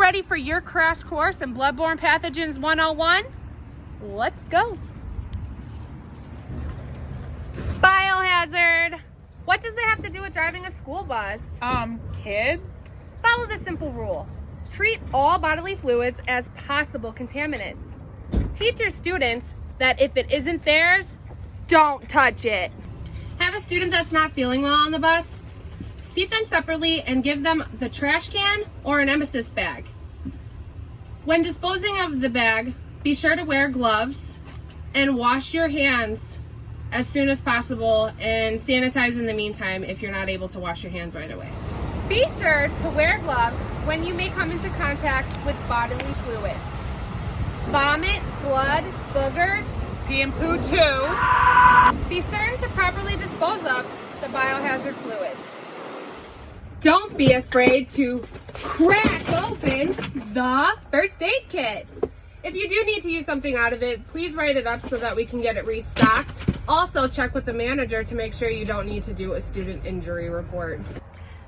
ready for your crash course in Bloodborne Pathogens 101? Let's go. Biohazard. What does that have to do with driving a school bus? Kids? Follow the simple rule. Treat all bodily fluids as possible contaminants. Teach your students that if it isn't theirs, don't touch it. Have a student that's not feeling well on the bus? Seat them separately and give them the trash can or an emesis bag. When disposing of the bag, be sure to wear gloves and wash your hands as soon as possible and sanitize in the meantime if you're not able to wash your hands right away. Be sure to wear gloves when you may come into contact with bodily fluids. Vomit, blood, boogers, Pee and poo too. be certain to properly dispose of the biohazard fluids. Don't be afraid to crack open the first aid kit. If you do need to use something out of it, please write it up so that we can get it restocked. Also, check with the manager to make sure you don't need to do a student injury report.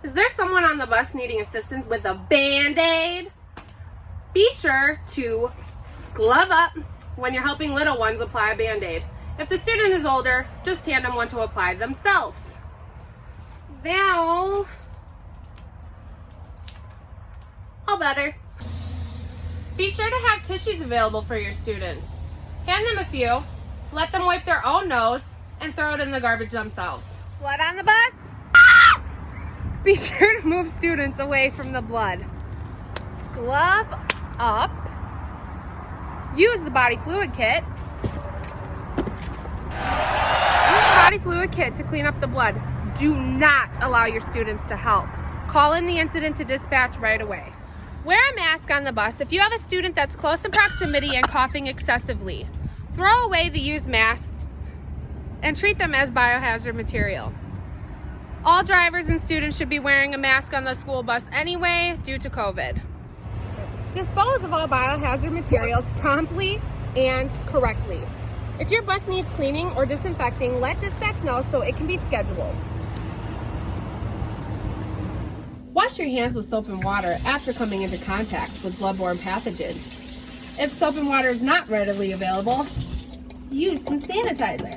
Is there someone on the bus needing assistance with a Band-Aid? Be sure to glove up when you're helping little ones apply a Band-Aid. If the student is older, just hand them one to apply themselves. Val, all better. Be sure to have tissues available for your students. Hand them a few, let them wipe their own nose, and throw it in the garbage themselves. Blood on the bus? Be sure to move students away from the blood. Glove up. Use the body fluid kit. Use the body fluid kit to clean up the blood. Do not allow your students to help. Call in the incident to dispatch right away. Wear a mask on the bus if you have a student that's close in proximity and coughing excessively. Throw away the used masks and treat them as biohazard material. All drivers and students should be wearing a mask on the school bus anyway due to COVID. Dispose of all biohazard materials promptly and correctly. If your bus needs cleaning or disinfecting, let dispatch know so it can be scheduled. Wash your hands with soap and water after coming into contact with bloodborne pathogens. If soap and water is not readily available, use some sanitizer.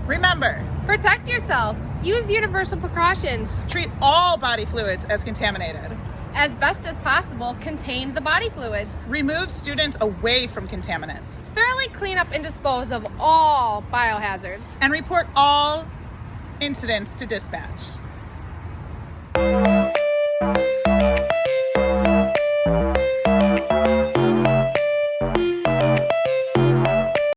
Remember, Protect yourself. Use universal precautions. treat all body fluids as contaminated. As best as possible, contain the body fluids. Remove students away from contaminants. Thoroughly clean up and dispose of all biohazards. And report all incidents to dispatch.